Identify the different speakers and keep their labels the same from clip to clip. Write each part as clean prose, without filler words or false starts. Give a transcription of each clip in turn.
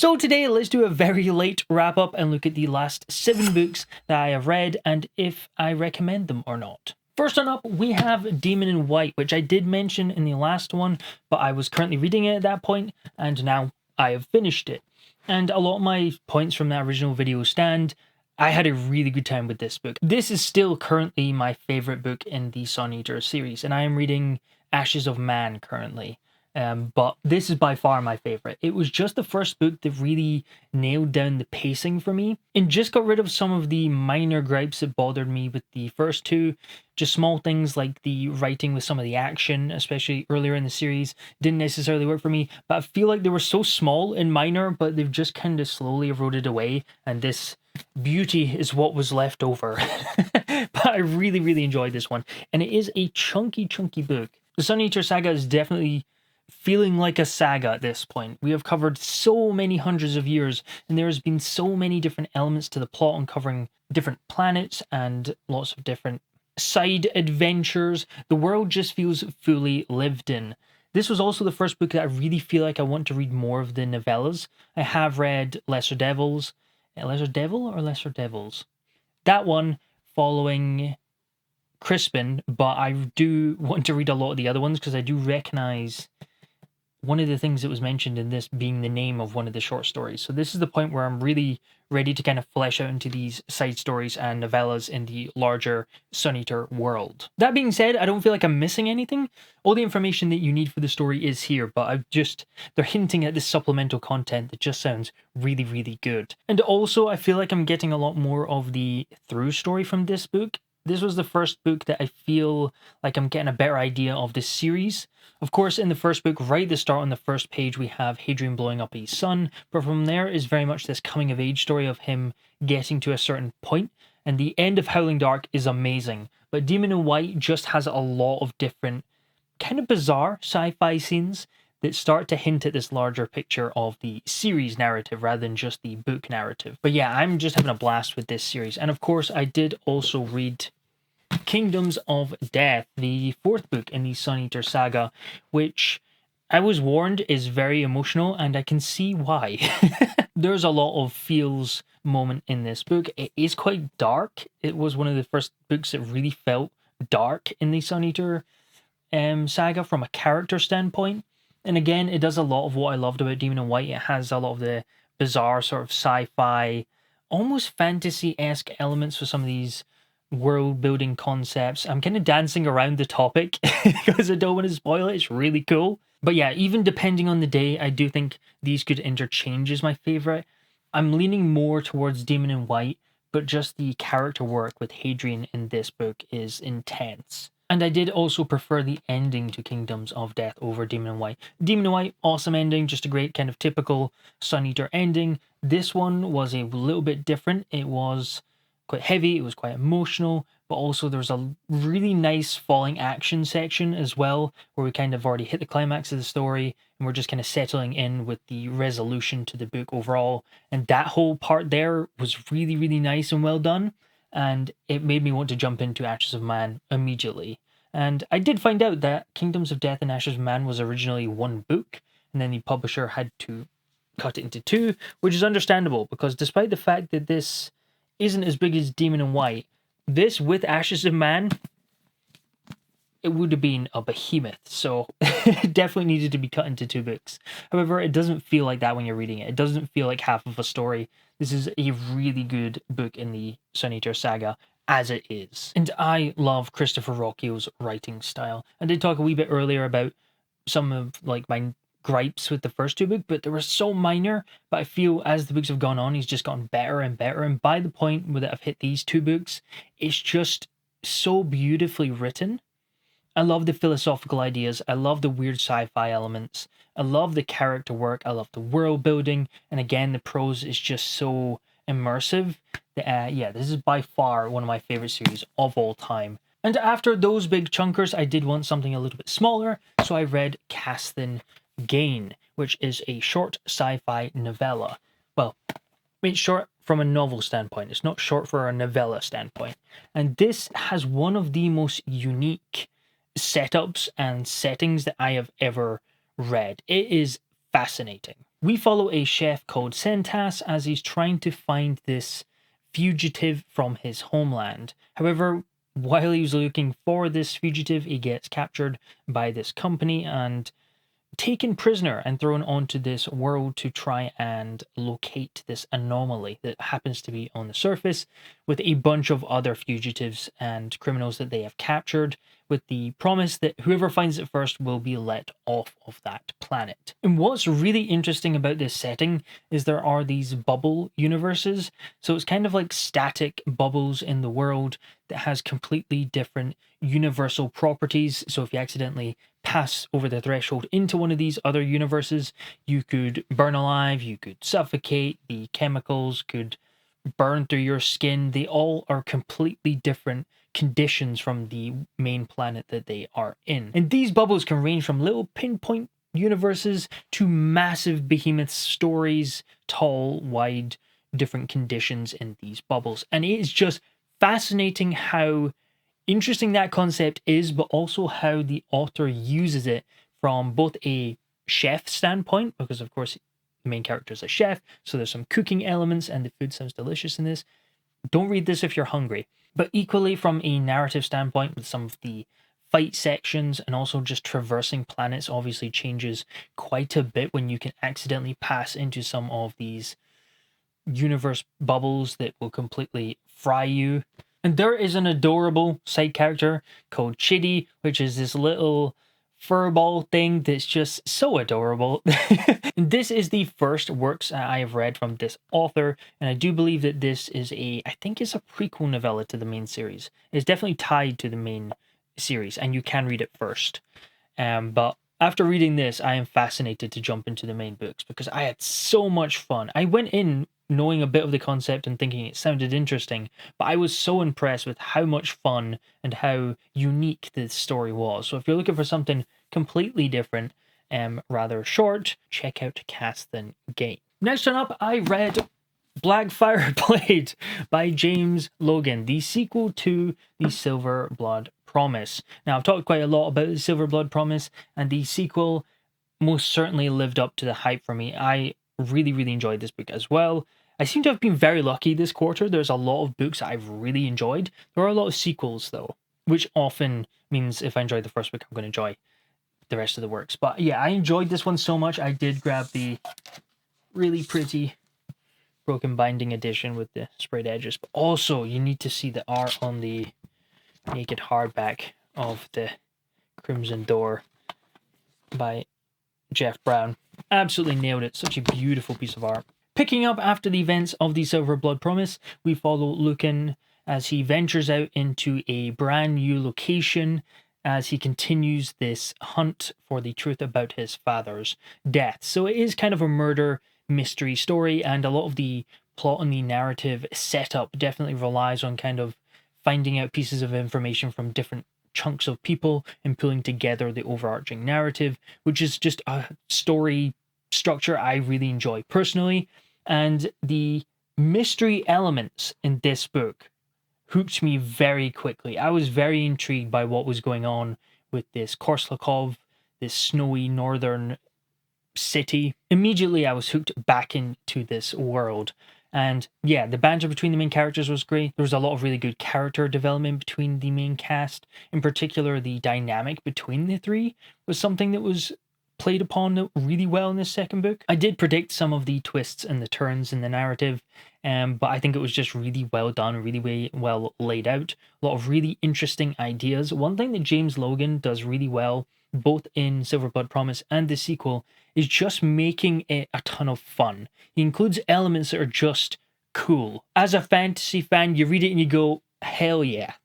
Speaker 1: So today, let's do a very late wrap up and look at the last 7 books that I have read and if I recommend them or not. First on up, we have Demon in White, which I did mention in the last one, but I was currently reading it at that point, and now I have finished it. And a lot of my points from that original video stand. I had a really good time with this book. This is still currently my favorite book in the Sun Eater series, and I am reading Ashes of Man currently. But this is by far my favorite. It was just the first book that really nailed down the pacing for me and just got rid of some of the minor gripes that bothered me with the first 2. Just small things like the writing with some of the action, especially earlier in the series, didn't necessarily work for me. But I feel like they were so small and minor, but they've just kind of slowly eroded away. And this beauty is what was left over. But I really, really enjoyed this one. And it is a chunky book. The Sun Eater saga is definitely feeling like a saga at this point. We have covered so many hundreds of years, and there has been so many different elements to the plot, uncovering different planets and lots of different side adventures. The world just feels fully lived in. This was also the first book that I really feel like I want to read more of the novellas. I have read Lesser Devils. Lesser Devil or Lesser Devils? That one following Crispin, but I do want to read a lot of the other ones because I do recognize one of the things that was mentioned in this being the name of one of the short stories. So this is the point where I'm really ready to kind of flesh out into these side stories and novellas in the larger Sun Eater world. That being said, I don't feel like I'm missing anything. All the information that you need for the story is here, but they're hinting at this supplemental content that just sounds really, really good. And also, I feel like I'm getting a lot more of the through story from this book. This was the first book that I feel like I'm getting a better idea of this series. Of course, in the first book, right at the start on the first page, we have Hadrian blowing up his son, but from there is very much this coming-of-age story of him getting to a certain point, and the end of Howling Dark is amazing. But Demon in White just has a lot of different, kind of bizarre sci-fi scenes that start to hint at this larger picture of the series narrative rather than just the book narrative. But yeah, I'm just having a blast with this series. And of course, I did also read Kingdoms of Death, the 4th book in the Sun Eater saga, which I was warned is very emotional, and I can see why. There's a lot of feels moment in this book. It is quite dark. It was one of the first books that really felt dark in the Sun Eater saga from a character standpoint. And again, it does a lot of what I loved about Demon in White. It has a lot of the bizarre sort of sci-fi, almost fantasy-esque elements for some of these world-building concepts. I'm kind of dancing around the topic because I don't want to spoil it. It's really cool. But yeah, even depending on the day, I do think these could interchange as my favorite. I'm leaning more towards Demon in White, but just the character work with Hadrian in this book is intense. And I did also prefer the ending to Kingdoms of Death over Demon in White. Demon in White, awesome ending, just a great kind of typical Sun Eater ending. This one was a little bit different. It was quite heavy, it was quite emotional, but also there was a really nice falling action section as well, where we kind of already hit the climax of the story, and we're just kind of settling in with the resolution to the book overall. And that whole part there was really, really nice and well done. And it made me want to jump into Ashes of Man immediately. And I did find out that Kingdoms of Death and Ashes of Man was originally one book, and then the publisher had to cut it into 2, which is understandable, because despite the fact that this isn't as big as Demon in White, this with Ashes of Man, it would have been a behemoth, so it definitely needed to be cut into 2 books. However, it doesn't feel like that when you're reading it. It doesn't feel like half of a story. This is a really good book in the Sun Eater saga, as it is. And I love Christopher Ruocchio's writing style. I did talk a wee bit earlier about some of like my gripes with the first 2 books, but they were so minor. But I feel as the books have gone on, he's just gotten better and better. And by the point that I've hit these 2 books, it's just so beautifully written. I love the philosophical ideas. I love the weird sci-fi elements. I love the character work. I love the world building. And again, the prose is just so immersive. Yeah, this is by far one of my favorite series of all time. And after those big chunkers, I did want something a little bit smaller. So I read Casthen Gain, which is a short sci-fi novella. Well, it's short from a novel standpoint. It's not short for a novella standpoint. And this has one of the most unique setups and settings that I have ever read. It is fascinating. we follow a chef called Sentas as he's trying to find this fugitive from his homeland. However, while he was looking for this fugitive, he gets captured by this company and taken prisoner and thrown onto this world to try and locate this anomaly that happens to be on the surface, with a bunch of other fugitives and criminals that they have captured, with the promise that whoever finds it first will be let off of that planet. And what's really interesting about this setting is there are these bubble universes. So it's kind of like static bubbles in the world that has completely different universal properties. So if you accidentally pass over the threshold into one of these other universes, you could burn alive, you could suffocate, the chemicals could burn through your skin. They all are completely different conditions from the main planet that they are in. And these bubbles can range from little pinpoint universes to massive behemoth stories, tall, wide, different conditions in these bubbles. And it is just fascinating how interesting that concept is, but also how the author uses it from both a chef standpoint, because of course the main character is a chef, so there's some cooking elements and the food sounds delicious in this. Don't read this if you're hungry. But equally from a narrative standpoint, with some of the fight sections and also just traversing planets obviously changes quite a bit when you can accidentally pass into some of these universe bubbles that will completely fry you. And there is an adorable side character called Chidi, which is this little furball thing that's just so adorable. This is the first works I have read from this author, and I do believe that this is I think it's a prequel novella to the main series. It's definitely tied to the main series, and you can read it first. But after reading this, I am fascinated to jump into the main books because I had so much fun. I went in knowing a bit of the concept and thinking it sounded interesting, but I was so impressed with how much fun and how unique this story was. So if you're looking for something completely different, rather short, check out Casthen Gain. Next one up, I read Blackfire Blade by James Logan, the sequel to the Silver Blood Promise. Now, I've talked quite a lot about the Silver Blood Promise, and the sequel most certainly lived up to the hype for me. I really, really enjoyed this book as well. I seem to have been very lucky this quarter. There's a lot of books I've really enjoyed. There are a lot of sequels, though, which often means if I enjoy the first book, I'm going to enjoy the rest of the works. But yeah, I enjoyed this one so much. I did grab the really pretty broken binding edition with the sprayed edges. But also, you need to see the art on the naked hardback of the Crimson Door by Jeff Brown. Absolutely nailed it. Such a beautiful piece of art. Picking up after the events of the Silver Blood Promise, we follow Logan as he ventures out into a brand new location as he continues this hunt for the truth about his father's death. So it is kind of a murder mystery story, and a lot of the plot and the narrative setup definitely relies on kind of finding out pieces of information from different chunks of people and pulling together the overarching narrative, which is just a story structure I really enjoy personally. And the mystery elements in this book hooked me very quickly. I was very intrigued by what was going on with this Korslakov, this snowy northern city. Immediately I was hooked back into this world. And yeah, the banter between the main characters was great. There was a lot of really good character development between the main cast. In particular, the dynamic between the three was something that was played upon really well in this second book. I did predict some of the twists and the turns in the narrative, but I think it was just really well done, really well laid out. A lot of really interesting ideas. One thing that James Logan does really well, both in Silver Blood Promise and the sequel, is just making it a ton of fun. He includes elements that are just cool. As a fantasy fan, you read it and you go, hell yeah,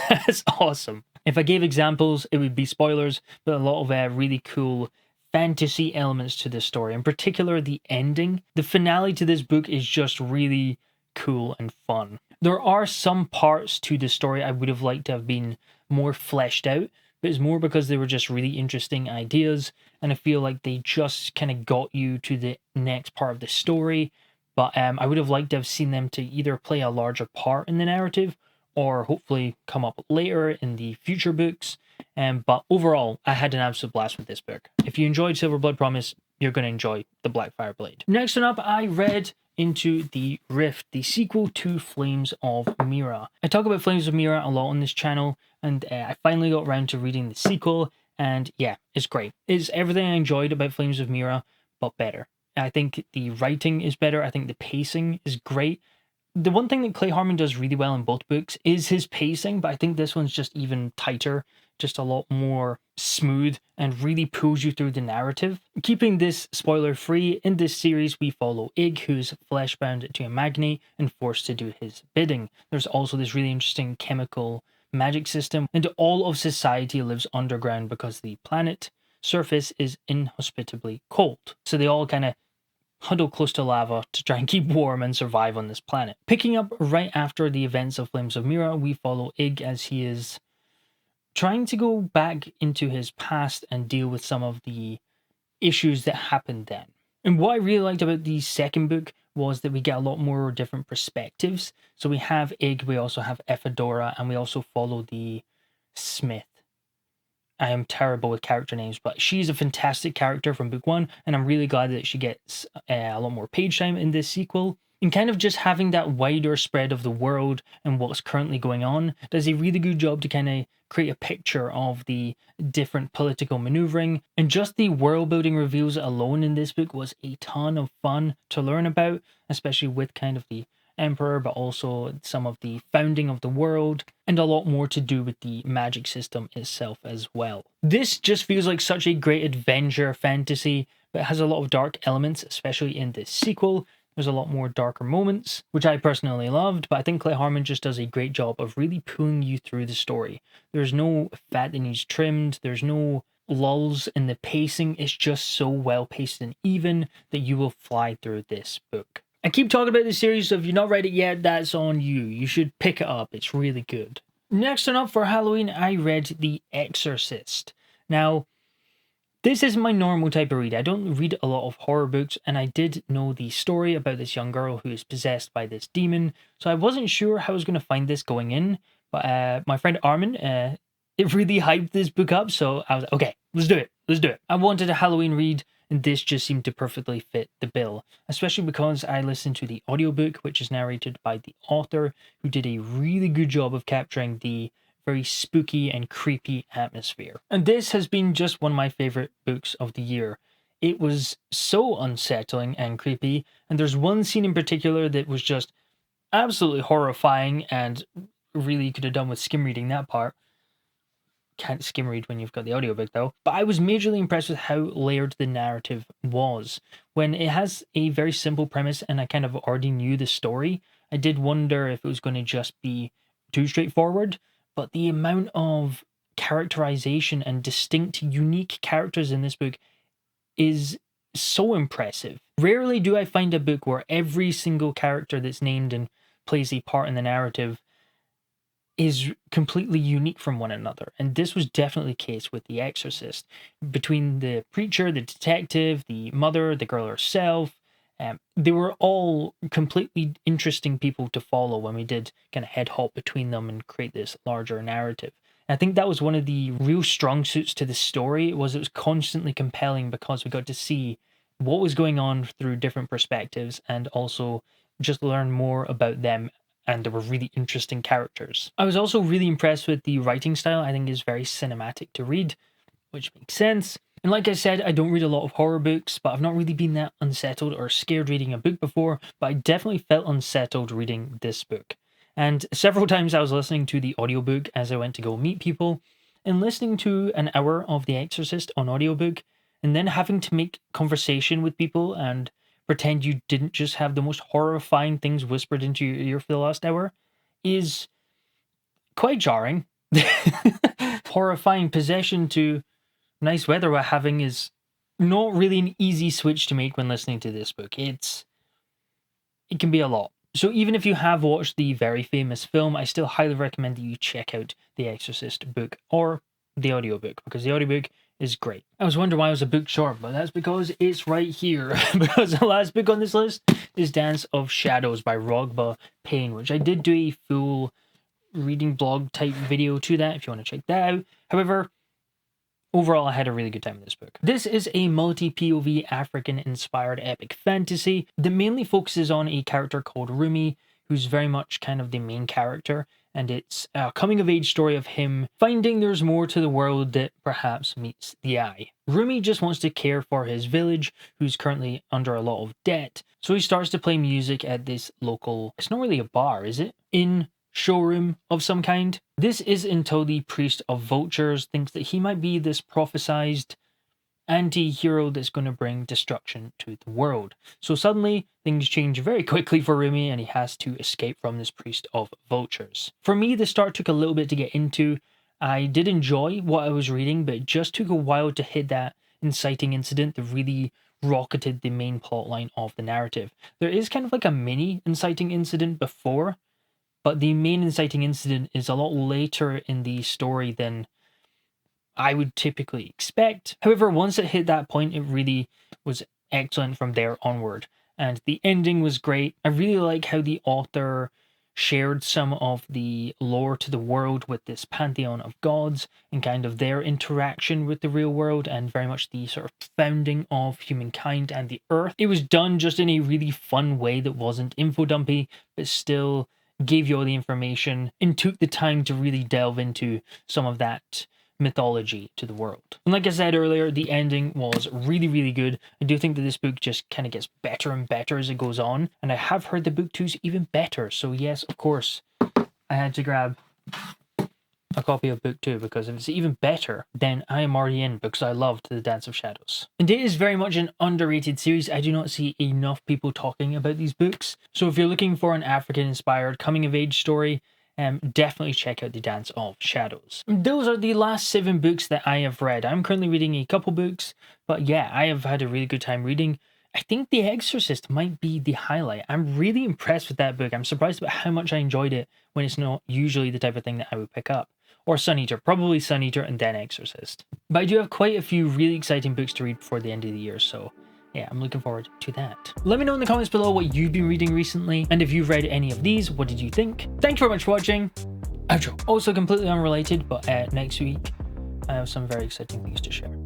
Speaker 1: that's awesome. If I gave examples, it would be spoilers, but a lot of really cool fantasy elements to this story. In particular, the ending. The finale to this book is just really cool and fun. There are some parts to the story I would have liked to have been more fleshed out, but it's more because they were just really interesting ideas, and I feel like they just kind of got you to the next part of the story. But I would have liked to have seen them to either play a larger part in the narrative or hopefully come up later in the future books. But overall, I had an absolute blast with this book. If you enjoyed Silver Blood Promise, you're going to enjoy the Blackfire Blade. Next one up, I read Into the Rift, the sequel to Flames of Mira. I talk about Flames of Mira a lot on this channel, and I finally got around to reading the sequel, and yeah, it's great. It's everything I enjoyed about Flames of Mira, but better. I think the writing is better. I think the pacing is great. The one thing that Clay Harmon does really well in both books is his pacing, but I think this one's just even tighter, just a lot more smooth, and really pulls you through the narrative. Keeping this spoiler-free, in this series we follow Ig, who's fleshbound to a magnate and forced to do his bidding. There's also this really interesting chemical magic system, and all of society lives underground because the planet surface is inhospitably cold. So they all kind of huddle close to lava to try and keep warm and survive on this planet. Picking up right after the events of Flames of Mira, we follow Ig as he is trying to go back into his past and deal with some of the issues that happened then. And what I really liked about the second book was that we get a lot more different perspectives. So we have Ig, we also have Ephedora, and we also follow the Smith. I am terrible with character names, but she's a fantastic character from book one, and I'm really glad that she gets a lot more page time in this sequel. And kind of just having that wider spread of the world and what's currently going on does a really good job to kind of create a picture of the different political maneuvering. And just the world building reveals alone in this book was a ton of fun to learn about, especially with kind of the Emperor, but also some of the founding of the world, and a lot more to do with the magic system itself as well. This just feels like such a great adventure fantasy, but it has a lot of dark elements, especially in this sequel. There's a lot more darker moments, which I personally loved, but I think Clay Harmon just does a great job of really pulling you through the story. There's no fat that needs trimmed, there's no lulls in the pacing, it's just so well paced and even that you will fly through this book. I keep talking about this series, so if you've not read it yet, that's on you. You should pick it up, it's really good. Next one up for Halloween, I read The Exorcist. Now, this isn't my normal type of read. I don't read a lot of horror books, and I did know the story about this young girl who is possessed by this demon, so I wasn't sure how I was going to find this going in, but my friend Harmon, it really hyped this book up, so I was like, okay, let's do it. I wanted a Halloween read, and this just seemed to perfectly fit the bill, especially because I listened to the audiobook, which is narrated by the author, who did a really good job of capturing the very spooky and creepy atmosphere. And this has been just one of my favorite books of the year. It was so unsettling and creepy, and there's one scene in particular that was just absolutely horrifying, and really could have done with skim reading that part. Can't skim read when you've got the audiobook though. But I was majorly impressed with how layered the narrative was. When it has a very simple premise and I kind of already knew the story, I did wonder if it was going to just be too straightforward. But the amount of characterization and distinct, unique characters in this book is so impressive. Rarely do I find a book where every single character that's named and plays a part in the narrative is completely unique from one another, and this was definitely the case with The Exorcist. Between the preacher, the detective, the mother, the girl herself, they were all completely interesting people to follow when we did kind of head hop between them and create this larger narrative. And I think that was one of the real strong suits to the story, it was constantly compelling because we got to see what was going on through different perspectives and also just learn more about them, and there were really interesting characters. I was also really impressed with the writing style. I think it's very cinematic to read, which makes sense. And like I said, I don't read a lot of horror books, but I've not really been that unsettled or scared reading a book before, but I definitely felt unsettled reading this book. And several times I was listening to the audiobook as I went to go meet people, and listening to an hour of The Exorcist on audiobook, and then having to make conversation with people and pretend you didn't just have the most horrifying things whispered into your ear for the last hour is quite jarring. Horrifying possession to nice weather we're having is not really an easy switch to make when listening to this book. It can be a lot. So even if you have watched the very famous film, I still highly recommend that you check out the Exorcist book or the audiobook, because the audiobook is great. I was wondering why I was a book short, but that's because it's right here. Because the last book on this list is Dance of Shadows by Rogba Payne, which I did do a full reading blog type video to that if you want to check that out. However, overall, I had a really good time with this book. This is a multi-POV African-inspired epic fantasy that mainly focuses on a character called Rumi, who's very much kind of the main character, and it's a coming-of-age story of him finding there's more to the world that perhaps meets the eye. Rumi just wants to care for his village, who's currently under a lot of debt, so he starts to play music at this local, it's not really a bar, is it? Inn showroom of some kind. This is until the priest of vultures thinks that he might be this prophesized anti-hero that's going to bring destruction to the world. So suddenly things change very quickly for Rumi and he has to escape from this priest of vultures. For me, the start took a little bit to get into. I did enjoy what I was reading, but it just took a while to hit that inciting incident that really rocketed the main plot line of the narrative. There is kind of like a mini inciting incident before, but the main inciting incident is a lot later in the story than I would typically expect. However, once it hit that point, it really was excellent from there onward. And the ending was great. I really like how the author shared some of the lore to the world with this pantheon of gods and kind of their interaction with the real world and very much the sort of founding of humankind and the earth. It was done just in a really fun way that wasn't info dumpy, but still gave you all the information and took the time to really delve into some of that mythology to the world. And like I said earlier, the ending was really, really good. I do think that this book just kind of gets better and better as it goes on, and I have heard the book 2's even better. So yes, of course, I had to grab a copy of book 2, because if it's even better, then I am already in, because I loved The Dance of Shadows. And it is very much an underrated series. I do not see enough people talking about these books. So if you're looking for an African-inspired coming-of-age story, definitely check out The Dance of Shadows. Those are the last 7 books that I have read. I'm currently reading a couple books, but yeah, I have had a really good time reading. I think The Exorcist might be the highlight. I'm really impressed with that book. I'm surprised about how much I enjoyed it when it's not usually the type of thing that I would pick up. Or Sun Eater, probably Sun Eater and then Exorcist. But I do have quite a few really exciting books to read before the end of the year, so yeah, I'm looking forward to that. Let me know in the comments below what you've been reading recently, and if you've read any of these, what did you think? Thank you very much for watching. Outro. Also completely unrelated, but next week I have some very exciting things to share.